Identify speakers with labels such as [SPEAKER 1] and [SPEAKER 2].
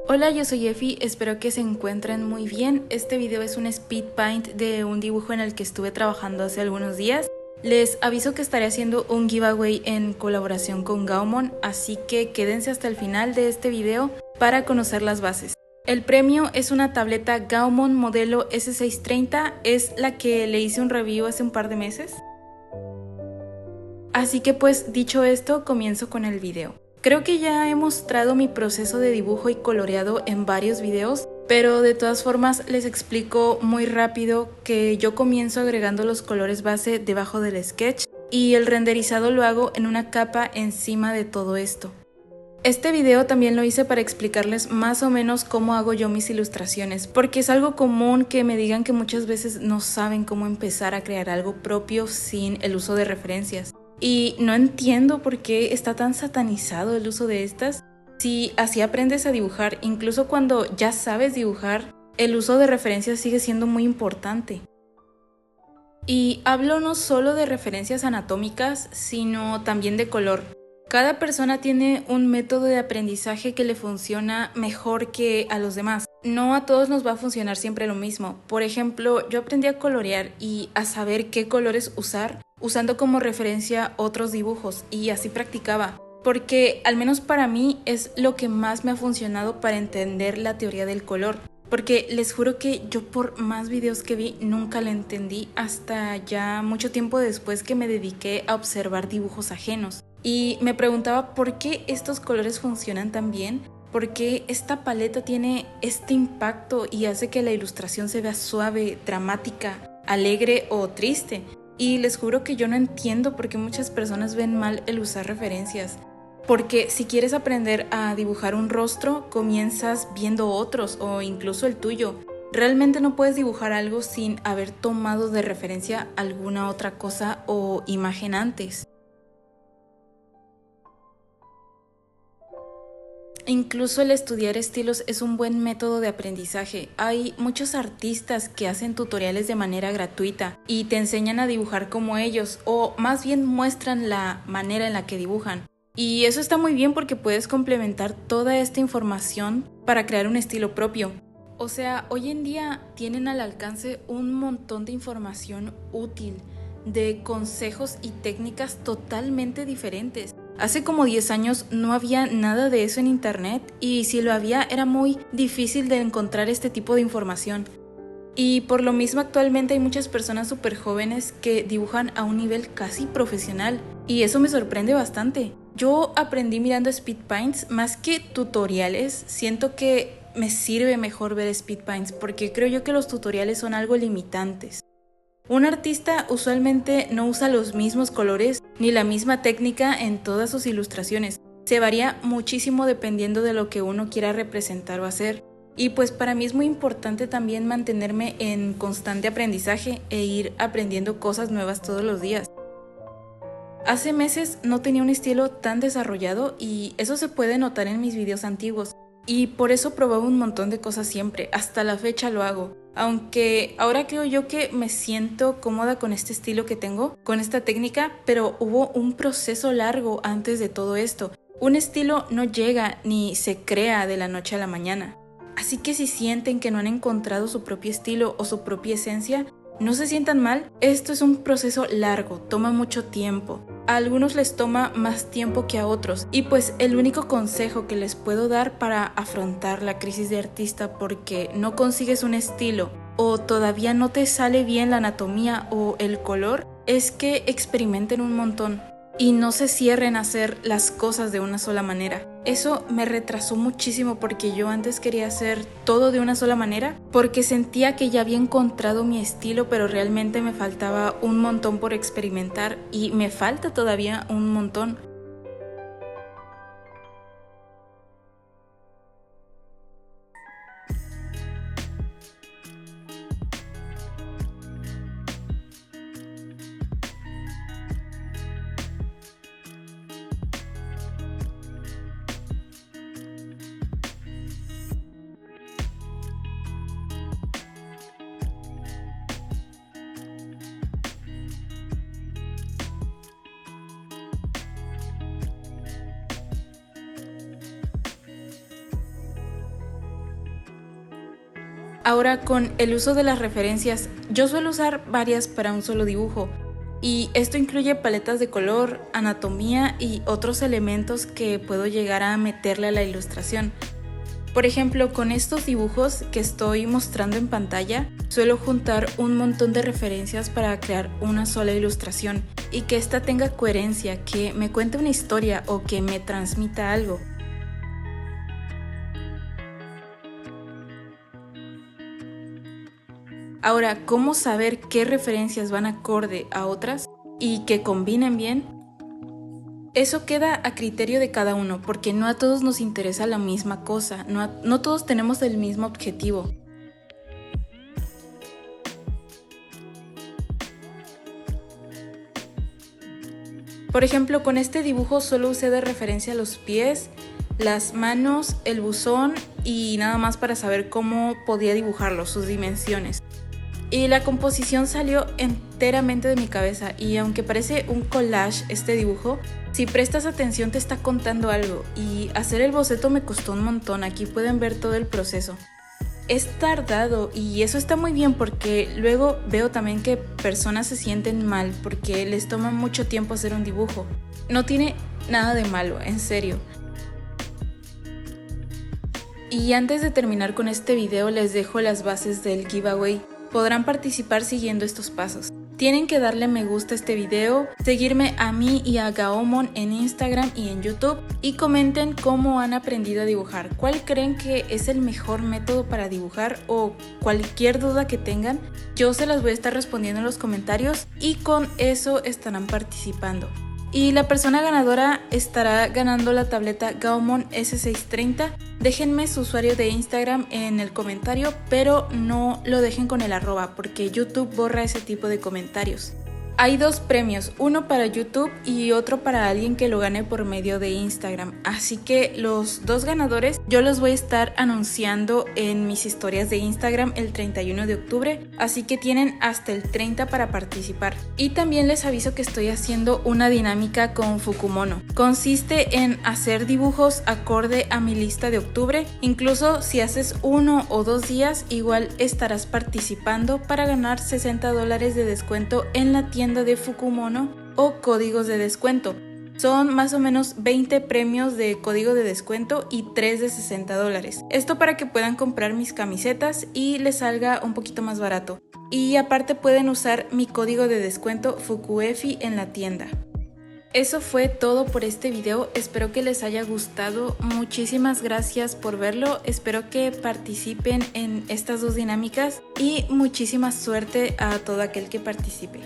[SPEAKER 1] Hola, yo soy Efi, espero que se encuentren muy bien. Este video es un speed paint de un dibujo en el que estuve trabajando hace algunos días. Les aviso que estaré haciendo un giveaway en colaboración con Gaumon, así que quédense hasta el final de este video para conocer las bases. El premio es una tableta Gaumon modelo S630, es la que le hice un review hace un par de meses. Así que pues dicho esto, comienzo con el video. Creo que ya he mostrado mi proceso de dibujo y coloreado en varios videos, pero de todas formas les explico muy rápido que yo comienzo agregando los colores base debajo del sketch y el renderizado lo hago en una capa encima de todo esto. Este video también lo hice para explicarles más o menos cómo hago yo mis ilustraciones, porque es algo común que me digan que muchas veces no saben cómo empezar a crear algo propio sin el uso de referencias. Y no entiendo por qué está tan satanizado el uso de estas. Si así aprendes a dibujar, incluso cuando ya sabes dibujar, el uso de referencias sigue siendo muy importante. Y hablo no solo de referencias anatómicas, sino también de color. Cada persona tiene un método de aprendizaje que le funciona mejor que a los demás. No a todos nos va a funcionar siempre lo mismo. Por ejemplo, yo aprendí a colorear y a saber qué colores usar usando como referencia otros dibujos y así practicaba. Porque al menos para mí es lo que más me ha funcionado para entender la teoría del color. Porque les juro que yo por más videos que vi nunca la entendí hasta ya mucho tiempo después que me dediqué a observar dibujos ajenos. Y me preguntaba por qué estos colores funcionan tan bien, por qué esta paleta tiene este impacto y hace que la ilustración se vea suave, dramática, alegre o triste. Y les juro que yo no entiendo por qué muchas personas ven mal el usar referencias. Porque si quieres aprender a dibujar un rostro, comienzas viendo otros o incluso el tuyo. Realmente no puedes dibujar algo sin haber tomado de referencia alguna otra cosa o imagen antes. Incluso el estudiar estilos es un buen método de aprendizaje. Hay muchos artistas que hacen tutoriales de manera gratuita y te enseñan a dibujar como ellos, o más bien muestran la manera en la que dibujan. Y eso está muy bien porque puedes complementar toda esta información para crear un estilo propio. O sea, hoy en día tienen al alcance un montón de información útil, de consejos y técnicas totalmente diferentes. Hace como 10 años no había nada de eso en internet y si lo había era muy difícil de encontrar este tipo de información. Y por lo mismo actualmente hay muchas personas súper jóvenes que dibujan a un nivel casi profesional y eso me sorprende bastante. Yo aprendí mirando speed paints más que tutoriales, siento que me sirve mejor ver speed paints porque creo yo que los tutoriales son algo limitantes. Un artista usualmente no usa los mismos colores ni la misma técnica en todas sus ilustraciones. Se varía muchísimo dependiendo de lo que uno quiera representar o hacer. Y pues para mí es muy importante también mantenerme en constante aprendizaje e ir aprendiendo cosas nuevas todos los días. Hace meses no tenía un estilo tan desarrollado y eso se puede notar en mis videos antiguos. Y por eso probaba un montón de cosas siempre, hasta la fecha lo hago. Aunque ahora creo yo que me siento cómoda con este estilo que tengo, con esta técnica, pero hubo un proceso largo antes de todo esto. Un estilo no llega ni se crea de la noche a la mañana. Así que si sienten que no han encontrado su propio estilo o su propia esencia, no se sientan mal, esto es un proceso largo, toma mucho tiempo. A algunos les toma más tiempo que a otros y pues el único consejo que les puedo dar para afrontar la crisis de artista porque no consigues un estilo o todavía no te sale bien la anatomía o el color es que experimenten un montón y no se cierren a hacer las cosas de una sola manera. Eso me retrasó muchísimo porque yo antes quería hacer todo de una sola manera porque sentía que ya había encontrado mi estilo, pero realmente me faltaba un montón por experimentar y me falta todavía un montón. Ahora, con el uso de las referencias, yo suelo usar varias para un solo dibujo, y esto incluye paletas de color, anatomía y otros elementos que puedo llegar a meterle a la ilustración. Por ejemplo, con estos dibujos que estoy mostrando en pantalla, suelo juntar un montón de referencias para crear una sola ilustración y que ésta tenga coherencia, que me cuente una historia o que me transmita algo. Ahora, ¿cómo saber qué referencias van acorde a otras y que combinen bien? Eso queda a criterio de cada uno, porque no a todos nos interesa la misma cosa, no todos tenemos el mismo objetivo. Por ejemplo, con este dibujo solo usé de referencia los pies, las manos, el buzón y nada más para saber cómo podía dibujarlo, sus dimensiones. Y la composición salió enteramente de mi cabeza, y aunque parece un collage este dibujo, si prestas atención te está contando algo, y hacer el boceto me costó un montón. Aquí pueden ver todo el proceso. Es tardado y eso está muy bien, porque luego veo también que personas se sienten mal porque les toma mucho tiempo hacer un dibujo. No tiene nada de malo, en serio. Y antes de terminar con este video les dejo las bases del giveaway. Podrán participar siguiendo estos pasos. Tienen que darle me gusta a este video, seguirme a mí y a Gaomon en Instagram y en YouTube, y comenten cómo han aprendido a dibujar, cuál creen que es el mejor método para dibujar, o cualquier duda que tengan, yo se las voy a estar respondiendo en los comentarios y con eso estarán participando. Y la persona ganadora estará ganando la tableta Gaomon S630. Déjenme su usuario de Instagram en el comentario, pero no lo dejen con el arroba porque YouTube borra ese tipo de comentarios. Hay dos premios, uno para YouTube y otro para alguien que lo gane por medio de Instagram, así que los dos ganadores yo los voy a estar anunciando en mis historias de Instagram el 31 de octubre, así que tienen hasta el 30 para participar. Y también les aviso que estoy haciendo una dinámica con Fukumono. Consiste en hacer dibujos acorde a mi lista de octubre, incluso si haces 1 o 2 días igual estarás participando para ganar $60 de descuento en la tienda de Fukumono o códigos de descuento. Son más o menos 20 premios de código de descuento y 3 de $60. Esto para que puedan comprar mis camisetas y les salga un poquito más barato. Y aparte pueden usar mi código de descuento FUKUEFI en la tienda. Eso fue todo por este video, espero que les haya gustado, muchísimas gracias por verlo, espero que participen en estas dos dinámicas y muchísima suerte a todo aquel que participe.